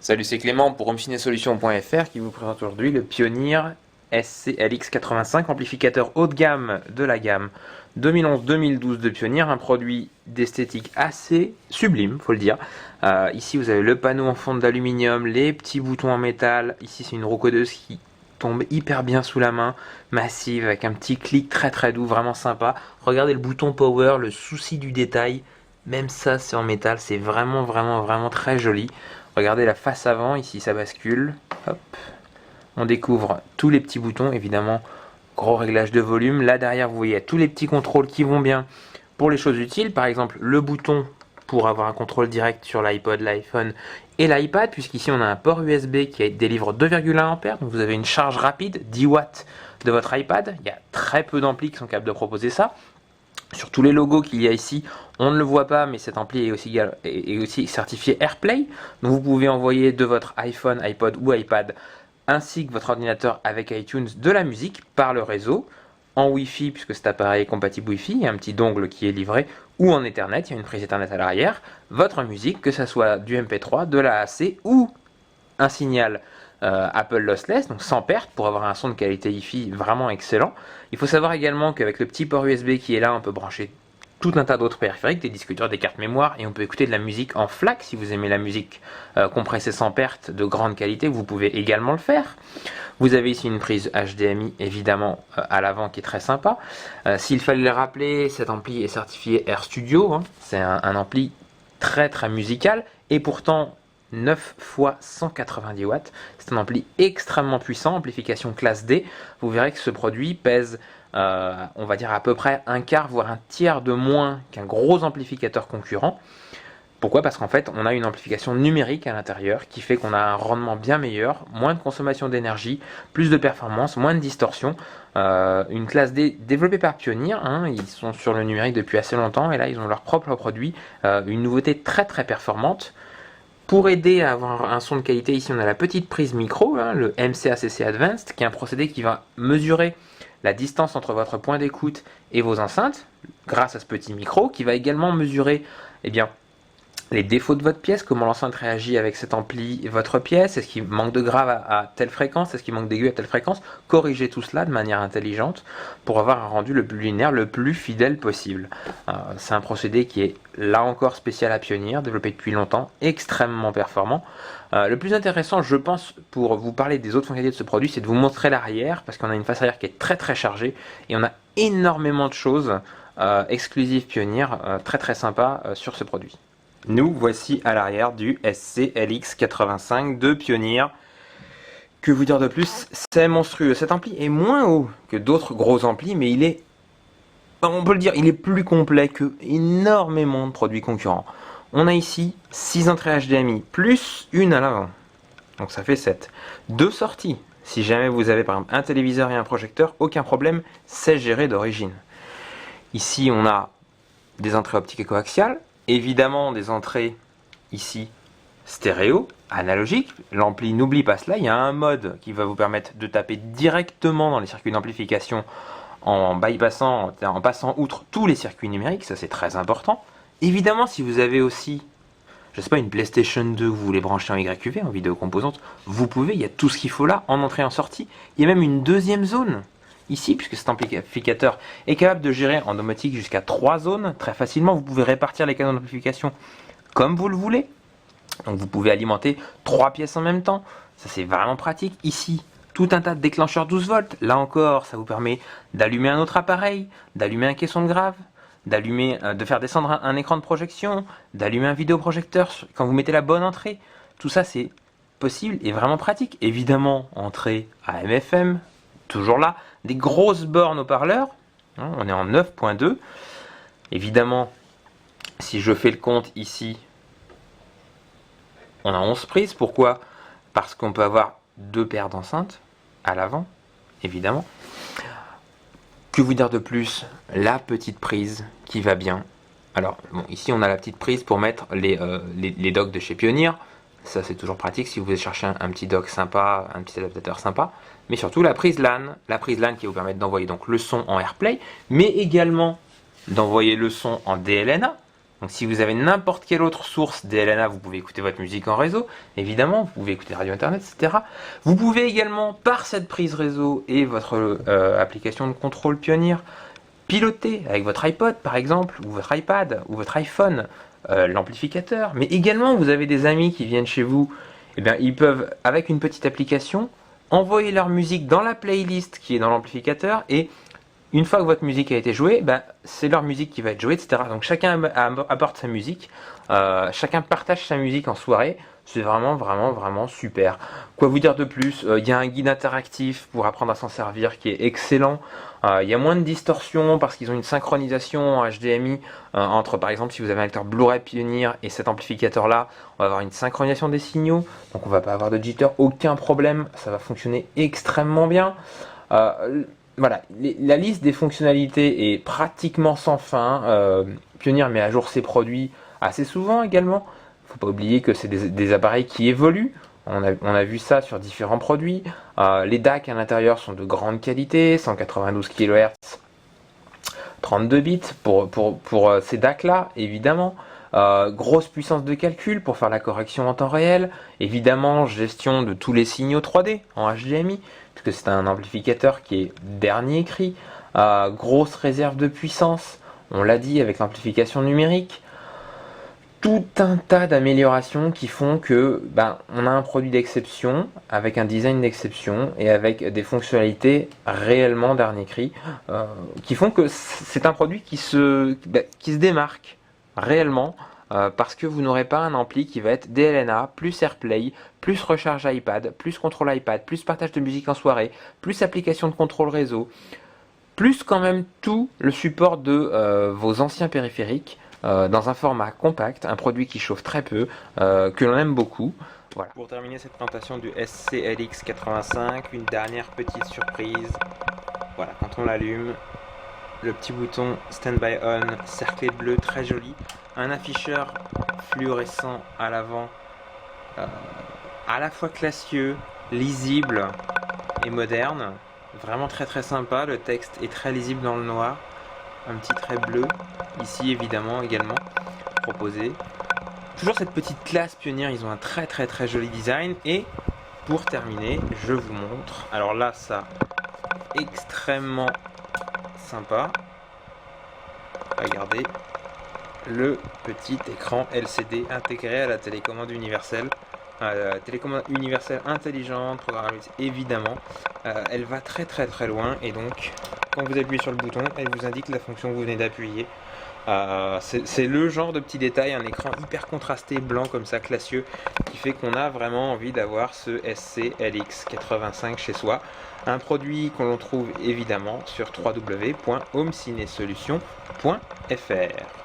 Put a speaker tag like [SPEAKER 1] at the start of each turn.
[SPEAKER 1] Salut, c'est Clément pour homefinesolutions.fr qui vous présente aujourd'hui le Pioneer SC-LX85, amplificateur haut de gamme de la gamme 2011-2012 de Pioneer, un produit d'esthétique assez sublime, faut le dire. Ici vous avez le panneau en fonte d'aluminium, les petits boutons en métal. Ici c'est une rocodeuse qui tombe hyper bien sous la main, massive, avec un petit clic très doux, vraiment sympa. Regardez le bouton power, le souci du détail, même ça c'est en métal, c'est vraiment très joli. Regardez la face avant, ici ça bascule. Hop. On découvre tous les petits boutons, évidemment, gros réglage de volume. Là derrière, vous voyez tous les petits contrôles qui vont bien pour les choses utiles. Par exemple, le bouton pour avoir un contrôle direct sur l'iPod, l'iPhone et l'iPad, puisqu'ici on a un port USB qui délivre 2,1 A, donc vous avez une charge rapide, 10 watts de votre iPad. Il y a très peu d'amplis qui sont capables de proposer ça. Sur tous les logos qu'il y a ici, on ne le voit pas, mais cet ampli est aussi certifié AirPlay. Donc vous pouvez envoyer de votre iPhone, iPod ou iPad, ainsi que votre ordinateur avec iTunes, de la musique par le réseau, en Wi-Fi, puisque cet appareil est compatible Wi-Fi, il y a un petit dongle qui est livré, ou en Ethernet, il y a une prise Ethernet à l'arrière. Votre musique, que ce soit du MP3, de l'AAC ou un signal Apple Lossless, donc sans perte, pour avoir un son de qualité hi-fi vraiment excellent. Il faut savoir également qu'avec le petit port USB qui est là, on peut brancher tout un tas d'autres périphériques, des disques durs, des cartes mémoire, et on peut écouter de la musique en FLAC. Si vous aimez la musique compressée sans perte de grande qualité, vous pouvez également le faire. Vous avez ici une prise HDMI évidemment à l'avant qui est très sympa. S'il fallait le rappeler, cet ampli est certifié RStudio, hein. C'est un ampli très musical, et pourtant 9 x 190 watts. C'est un ampli extrêmement puissant, amplification classe D. Vous verrez que ce produit pèse, on va dire à peu près un quart, voire un tiers de moins qu'un gros amplificateur concurrent. Pourquoi? Parce qu'en fait, on a une amplification numérique à l'intérieur qui fait qu'on a un rendement bien meilleur, moins de consommation d'énergie, plus de performance, moins de distorsion. Une classe D développée par Pioneer, hein, ils sont sur le numérique depuis assez longtemps et là ils ont leur propre produit, une nouveauté très performante. Pour aider à avoir un son de qualité, ici on a la petite prise micro, hein, le MCACC Advanced, qui est un procédé qui va mesurer la distance entre votre point d'écoute et vos enceintes, grâce à ce petit micro, qui va également mesurer les défauts de votre pièce, comment l'enceinte réagit avec cet ampli et votre pièce, est-ce qu'il manque de grave à telle fréquence, est-ce qu'il manque d'aigu à telle fréquence, corriger tout cela de manière intelligente pour avoir un rendu le plus linéaire, le plus fidèle possible. C'est un procédé qui est là encore spécial à Pioneer, développé depuis longtemps, extrêmement performant. Le plus intéressant, je pense, pour vous parler des autres fonctionnalités de ce produit, c'est de vous montrer l'arrière, parce qu'on a une face arrière qui est très chargée, et on a énormément de choses exclusives Pioneer, très sympa sur ce produit. Nous voici à l'arrière du SC-LX85 de Pioneer. Que vous dire de plus? C'est monstrueux. Cet ampli est moins haut que d'autres gros amplis, mais il est, on peut le dire, il est plus complet que énormément de produits concurrents. On a ici 6 entrées HDMI, plus une à l'avant. Donc ça fait 7. 2 sorties. Si jamais vous avez par exemple un téléviseur et un projecteur, aucun problème, c'est géré d'origine. Ici on a des entrées optiques et coaxiales. Évidemment des entrées ici stéréo, analogique. L'ampli, n'oublie pas cela, il y a un mode qui va vous permettre de taper directement dans les circuits d'amplification en passant outre tous les circuits numériques, ça c'est très important. Évidemment, si vous avez aussi, je sais pas, une PlayStation 2 que vous voulez brancher en YQV, en vidéocomposante, vous pouvez, il y a tout ce qu'il faut là, en entrée et en sortie. Il y a même une deuxième zone ici, puisque cet amplificateur est capable de gérer en domotique jusqu'à 3 zones très facilement. Vous pouvez répartir les canaux d'amplification comme vous le voulez. Donc vous pouvez alimenter 3 pièces en même temps. Ça c'est vraiment pratique. Ici, tout un tas de déclencheurs 12 volts. Là encore, ça vous permet d'allumer un autre appareil, d'allumer un caisson de grave, de faire descendre un écran de projection, d'allumer un vidéoprojecteur quand vous mettez la bonne entrée. Tout ça c'est possible et vraiment pratique. Évidemment, entrée AM/FM, toujours là, des grosses bornes haut-parleurs, hein, on est en 9.2. Évidemment, si je fais le compte ici, on a 11 prises. Pourquoi? Parce qu'on peut avoir 2 paires d'enceintes à l'avant, évidemment. Que vous dire de plus? La petite prise qui va bien. Alors, bon, ici on a la petite prise pour mettre les docks de chez Pioneer. Ça c'est toujours pratique si vous voulez chercher un petit dock sympa, un petit adaptateur sympa. Mais surtout la prise LAN qui va vous permettre d'envoyer donc le son en AirPlay, mais également d'envoyer le son en DLNA. Donc si vous avez n'importe quelle autre source DLNA, vous pouvez écouter votre musique en réseau, évidemment, vous pouvez écouter radio internet, etc. Vous pouvez également, par cette prise réseau et votre application de contrôle Pioneer, piloter avec votre iPod par exemple, ou votre iPad, ou votre iPhone, l'amplificateur. Mais également, vous avez des amis qui viennent chez vous, et bien, ils peuvent, avec une petite application, envoyer leur musique dans la playlist qui est dans l'amplificateur, et une fois que votre musique a été jouée, ben, c'est leur musique qui va être jouée, etc. Donc chacun apporte sa musique, chacun partage sa musique en soirée. C'est vraiment, vraiment, vraiment super. Quoi vous dire de plus? Il y a un guide interactif pour apprendre à s'en servir qui est excellent. Il y a moins de distorsion parce qu'ils ont une synchronisation en HDMI entre, par exemple, si vous avez un lecteur Blu-ray Pioneer et cet amplificateur-là, on va avoir une synchronisation des signaux. Donc on va pas avoir de jitter, aucun problème. Ça va fonctionner extrêmement bien. Voilà, la liste des fonctionnalités est pratiquement sans fin. Pioneer met à jour ses produits assez souvent également. Il ne faut pas oublier que c'est des appareils qui évoluent. On a vu ça sur différents produits. Les DAC à l'intérieur sont de grande qualité, 192 kHz, 32 bits pour ces DAC-là, évidemment. Grosse puissance de calcul pour faire la correction en temps réel. Évidemment, gestion de tous les signaux 3D en HDMI, puisque c'est un amplificateur qui est dernier cri. Grosse réserve de puissance, on l'a dit, avec l'amplification numérique. Tout un tas d'améliorations qui font que on a un produit d'exception, avec un design d'exception et avec des fonctionnalités réellement dernier cri, qui font que c'est un produit qui se démarque réellement, parce que vous n'aurez pas un ampli qui va être DLNA, plus AirPlay, plus recharge iPad, plus contrôle iPad, plus partage de musique en soirée, plus application de contrôle réseau, plus quand même tout le support de vos anciens périphériques, dans un format compact, un produit qui chauffe très peu, que l'on aime beaucoup. Voilà. Pour terminer cette présentation du SCLX85, une dernière petite surprise. Voilà, quand on l'allume, le petit bouton Standby On cerclé de bleu, très joli. Un afficheur fluorescent à l'avant, à la fois classieux, lisible et moderne. Vraiment très très sympa, le texte est très lisible dans le noir. Un petit trait bleu, ici évidemment également proposé. Toujours cette petite classe Pioneer, ils ont un très très très joli design. Et pour terminer, je vous montre, alors là ça, extrêmement sympa, regardez, le petit écran LCD intégré à la télécommande universelle. Télécommande universelle intelligente, programmable évidemment. Elle va très très très loin et donc quand vous appuyez sur le bouton, elle vous indique la fonction que vous venez d'appuyer. C'est le genre de petit détail, un écran hyper contrasté, blanc comme ça, classieux, qui fait qu'on a vraiment envie d'avoir ce SCLX85 chez soi. Un produit qu'on trouve évidemment sur www.homecinesolutions.fr.